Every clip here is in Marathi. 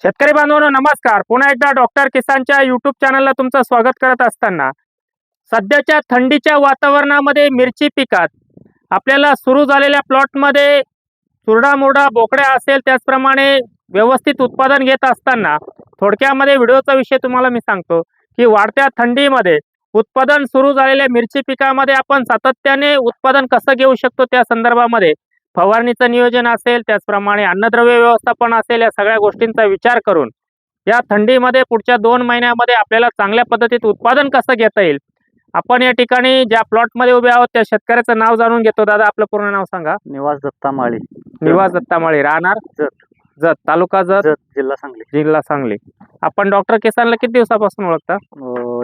शेतकरी बांधवांनो नमस्कार. पुन्हा एकदा डॉक्टर किसानच्या युट्यूब चॅनलला तुमचं स्वागत करत असताना सध्याच्या थंडीच्या वातावरणामध्ये मिरची पिकात आपल्याला सुरू झालेल्या प्लॉटमध्ये चुरडामुरडा बोकड्या असेल, त्याचप्रमाणे व्यवस्थित उत्पादन घेत असताना थोडक्यामध्ये व्हिडिओचा विषय तुम्हाला मी सांगतो की वाढत्या थंडीमध्ये उत्पादन सुरू झालेल्या मिरची पिकामध्ये आपण सातत्याने उत्पादन कसं घेऊ शकतो त्या संदर्भामध्ये फवारणीचं नियोजन असेल, त्याचप्रमाणे अन्नद्रव्य व्यवस्थापन असेल, या सगळ्या गोष्टींचा विचार करून या थंडीमध्ये पुढच्या 2 महिन्यामध्ये आपल्याला चांगल्या पद्धतीत उत्पादन कसं घेता येईल, आपण या ठिकाणी ज्या प्लॉटमध्ये उभे आहोत त्या शेतकऱ्याचं नाव जाणून घेतो. दादा, आपलं पूर्ण नाव सांगा. निवास दत्ता माळी, निवास दत्ता माळी, राहणार जत, जत, तालुका जत, जत, जिल्हा सांगली. जिल्हा सांगली. आपण डॉक्टर किसानला किती दिवसापासून ओळखता?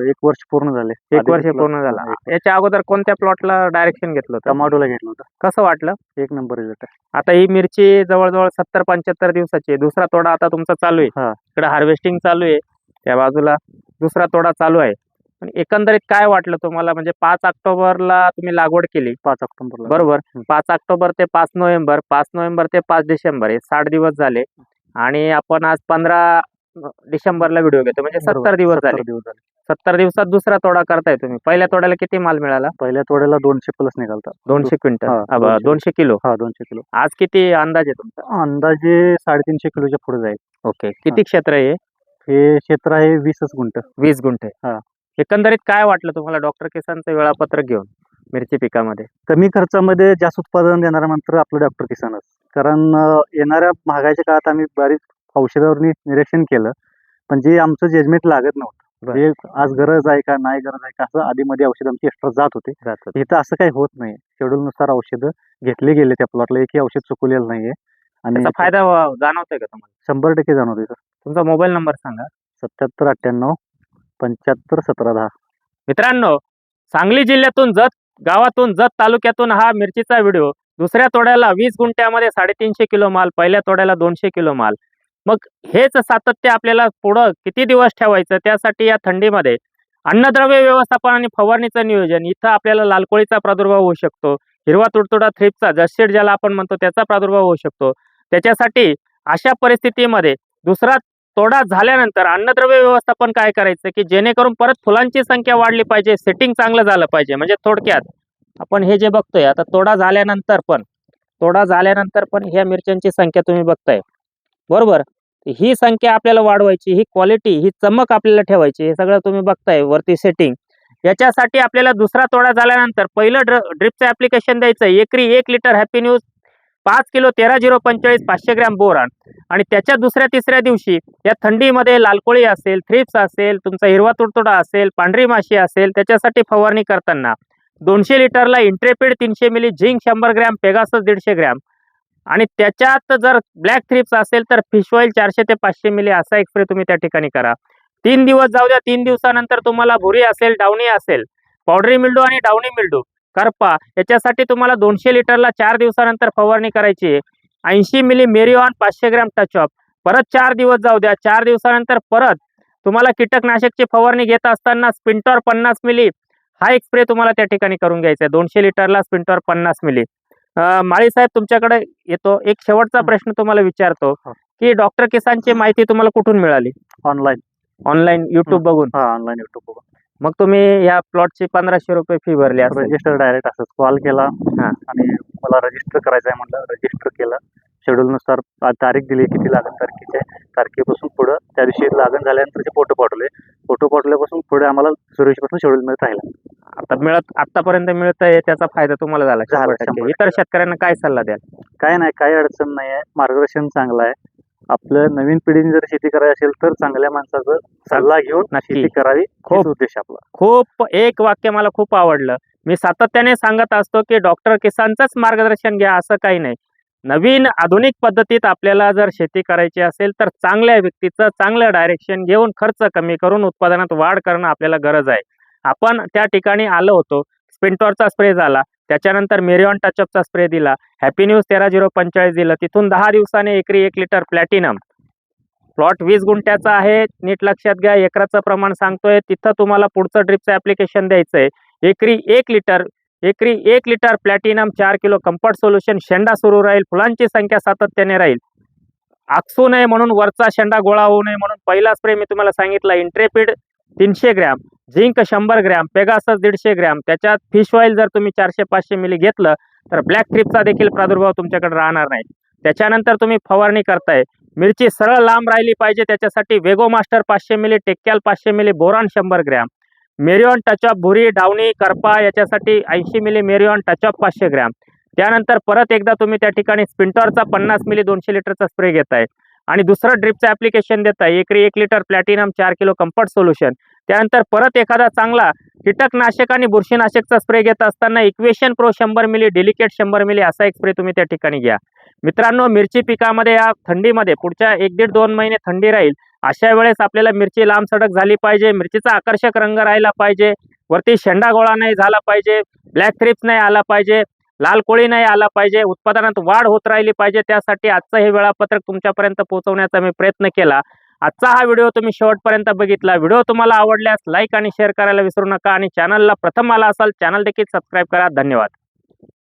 1 वर्ष पूर्ण झाले. 1 वर्ष पूर्ण झाला. याच्या अगोदर कोणत्या प्लॉटला डायरेक्शन घेतलं होतं? टमाटोला घेतलं होतं. कसं वाटलं? 1 नंबर रिझल्ट आहे. आता ही मिरची जवळजवळ 70-75 दिवसाची आहे. दुसरा तोडा आता तुमचा चालू आहे. हा. इकडे हार्वेस्टिंग चालू आहे, त्या बाजूला दुसरा तोडा चालू आहे. पण एकंदरीत काय वाटलं तुम्हाला? म्हणजे 5 ऑक्टोबरला तुम्ही लागवड केली, 5 ऑक्टोबरला बरोबर. 5 ऑक्टोबर ते 5 नोव्हेंबर, 5 नोव्हेंबर ते 5 डिसेंबर, हे 60 दिवस झाले. आणि आपण आज 15 डिसेंबरला व्हिडिओ घेतो, म्हणजे 70 दिवस झाले. 70 दिवसात दुसरा तोडा करताय तुम्ही. पहिल्या तोड्याला किती माल मिळाला? पहिल्या तोड्याला 200 प्लस निघालता. 200 क्विंटल, हा, 200 किलो. हा, 200 किलो. आज किती अंदाज आहे तुमचा? अंदाजे 350 किलोच्या पुढे जाईल. ओके. किती क्षेत्र आहे हे क्षेत्र आहे 20 गुंठ. 20 गुंठे. हा. एकंदरीत काय वाटलं तुम्हाला डॉक्टर किसानचं वेळापत्रक घेऊन मिरची पिकामध्ये? कमी खर्चामध्ये जास्त उत्पादन देणारा मंत्र आपलं डॉक्टर किसानच. कारण येणाऱ्या महागाईच्या काळात आम्ही बरीच औषधावरनी निरीक्षण केलं, पण जे आमचं जजमेंट लागत नव्हतं. म्हणजे आज गरज आहे का नाही गरज आहे का असं आधीमध्ये औषध आमची एक्स्ट्रा जात होते. इथं असं काही होत नाही. शेड्यूल नुसार औषधं घेतले गेले. त्या प्लॉटला एकही औषध चुकलेलं नाहीये. आणि फायदा जाणवतोय का तुम्हाला? 100% जाणवतोय सर. तुमचा मोबाईल नंबर सांगा. 7798 75 1710. मित्रांनो, सांगली जिल्ह्यातून जत गावातून, जत तालुक्यातून हा मिरचीचा व्हिडिओ. दुसऱ्या तोड्याला 20 गुंठ्यामध्ये 350 किलो माल, पहिल्या तोड्याला 200 किलो माल. मग हेच सातत्य आपल्याला पुढं किती दिवस ठेवायचं, त्यासाठी या थंडीमध्ये अन्नद्रव्य व्यवस्थापन आणि फवारणीचं नियोजन. इथं आपल्याला लालकोळीचा प्रादुर्भाव होऊ शकतो, हिरवा तुडतुडा थ्रिप्सचा, जस्टेड ज्याला आपण म्हणतो, त्याचा प्रादुर्भाव होऊ शकतो. त्याच्यासाठी अशा परिस्थितीमध्ये दुसरा तोडा झाल्यानंतर अन्नद्रव्य व्यवस्थापन काय करायचं की जेणेकरून परत फुलांची संख्या वाढली पाहिजे, सेटिंग चांगलं झालं पाहिजे. म्हणजे थोडक्यात आपण हे जे बघतोय आता तोडा झाल्यानंतर पण ह्या मिरच्यांची संख्या तुम्ही बघताय, बरोबर. ही संख्या आपल्याला वाढवायची, ही क्वालिटी, ही चमक आपल्याला ठेवायची. हे सगळं तुम्ही बघताय वरती सेटिंग. याच्यासाठी आपल्याला दुसरा तोडा झाल्यानंतर पहिलं ड्रिपचं ऍप्लिकेशन द्यायचं. एकरी 1 litre happy news, 5 kilo 13-0-45, 500 gram boron. आणि त्याच्या दुसऱ्या-तिसऱ्या दिवशी या थंडीमध्ये लालकोळी असेल, थ्रिप्स असेल, तुमचा हिरवा तुडतुडा असेल, पांढरी माशी असेल, त्याच्यासाठी फवारणी करताना 200 लिटरला इंट्रेपिड 300 मिली, झिंक 100 ग्रॅम, पेगासस 150 ग्रॅम. आणि त्याच्यात जर ब्लॅक थ्रिप्स असेल तर फिश ऑइल 400 ते 500 मिली असा एक स्प्रे तुम्ही त्या ठिकाणी करा. 3 दिवस जाऊ द्या. 3 दिवसानंतर तुम्हाला भुरी असेल, डावणी असेल, पावडरी मिल्डू आणि डावणी मिल्डू, करपा, याच्यासाठी तुम्हाला 200 लिटरला 4 दिवसानंतर फवारणी करायची आहे. 80 मिली मेरिऑन, 500 ग्रॅम टचअप. परत 4 दिवस जाऊ द्या. 4 दिवसानंतर परत तुम्हाला कीटकनाशकची फवारणी घेत असताना स्पिंटॉर 50 मिली हा एक स्प्रे तुम्हाला त्या ठिकाणी करून घ्यायचा आहे. 200 लिटरला स्पिंटॉर 50 मिली. माळी साहेब, तुमच्याकडे येतो. एक शेवटचा प्रश्न तुम्हाला विचारतो की डॉक्टर किसानची माहिती तुम्हाला कुठून मिळाली? ऑनलाईन युट्यूब बघून. ऑनलाईन युट्यूब बघून. मग तुम्ही या प्लॉटची 1500 रुपये फी भरली असेल. रजिस्टर डायरेक्ट असंच कॉल केला आणि मला रजिस्टर करायचं आहे म्हणलं, रजिस्टर केलं. शेड्यूल नुसार तारीख दिली, किती लागण तारखेची आहे, तारखेपासून पुढं त्या दिवशी लागण झाल्यानंतर फोटो पाठवल्यापासून पुढे आम्हाला सुरक्षेपासून शेड्यूल मिळत राहिला. आतापर्यंत मिळत आहे, त्याचा फायदा तुम्हाला झाला. 100%. इतर शेतकऱ्यांना काय सल्ला द्याल? काय नाही, काही अडचण नाही आहे. मार्गदर्शन चांगलं आहे. आपलं नवीन पिढीने जर शेती करायची असेल तर चांगल्या माणसाचा सल्ला घेऊन शेती करावी, खूप उद्देश आपला. खूप एक वाक्य मला खूप आवडलं. मी सातत्याने सांगत असतो की डॉक्टर किसानचंच मार्गदर्शन घ्या, असं काही नाही. नवीन आधुनिक पद्धतीत आपल्याला जर शेती करायची असेल तर चांगल्या व्यक्तीचं चांगलं डायरेक्शन घेऊन खर्च कमी करून उत्पादनात वाढ करणं आपल्याला गरज आहे. आपण त्या ठिकाणी आलो होतो. स्पिंटॉरचा स्प्रे झाला, त्याच्यानंतर मेरिऑन टचअपचा स्प्रे दिला, हॅपी न्यूज 13-0-45 दिलं. तिथून 10 दिवसाने एकरी 1 लिटर प्लॅटिनम. प्लॉट 20 गुंठ्याचा आहे, नीट लक्षात घ्या. एकराचं प्रमाण सांगतोय. तिथं तुम्हाला पुढचं ड्रिपचं ऍप्लिकेशन द्यायचंय. एकरी 1 litre Platinum, 4 kilo Comfort solution. शेंडा सुरू राहील, फुलांची संख्या सातत्याने राहील. आकसू नये म्हणून, वरचा शेंडा गोळा होऊ नये म्हणून पहिला स्प्रे मी तुम्हाला सांगितला Intrepid 300 gram, zinc 100 gram, Pegasus 150 gram, त्याच्यात फिश ऑइल जर तुम्ही 400-500 मिली घेतलं तर ब्लॅक थ्रिप्सचा देखील प्रादुर्भाव तुमच्याकडे राहणार नाही. त्याच्यानंतर तुम्ही फवारणी करताय, मिरची सरळ लांब राहिली पाहिजे, त्याच्यासाठी वेगो मास्टर 500 मिली, टेक्कॅल 500 मिली, बोरॉन 100 ग्रॅम, मेरिऑन टचअप भुरी, डावणी, करपा याच्यासाठी 80 मिली मेरिऑन टचअप 500 ग्रॅम. त्यानंतर परत एकदा तुम्ही त्या ठिकाणी स्पिंटरचा 50 मिली 200 लिटरचा स्प्रे घेताय आणि दुसरं ड्रिपचं ॲप्लिकेशन देताय, एकरी 1 litre Platinum, 4 kilo Comfort solution. त्यानंतर परत एखादा चांगला कीटकनाशक आणि बुरशीनाशकचा स्प्रे घेत असताना इक्वेशन प्रो 100 मिली, डेलिकेट 100 मिली असा एक स्प्रे तुम्ही त्या ठिकाणी घ्या. मित्रांनो, मिरची पिकामध्ये या थंडीमध्ये पुढच्या 1-1.5-2 महिने थंडी राहील, अशा वेळेस आपल्याला मिरची लांब सडक झाली पाहिजे, मिरचीचा आकर्षक रंग राहिला पाहिजे, वरती शेंडा गोळा नाही झाला पाहिजे, ब्लॅक थ्रिप्स नाही आला पाहिजे, लाल कोळी नाही आला पाहिजे, उत्पादनात वाढ होत राहिली पाहिजे. त्यासाठी आजचं हे वेळापत्रक तुमच्यापर्यंत पोहोचवण्याचा मी प्रयत्न केला. आजचा हा व्हिडिओ तुम्ही शेवटपर्यंत बघितला. व्हिडिओ तुम्हाला आवडल्यास लाईक आणि शेअर करायला विसरू नका आणि चॅनलला प्रथम आला असाल चॅनल देखील सबस्क्राईब करा. धन्यवाद.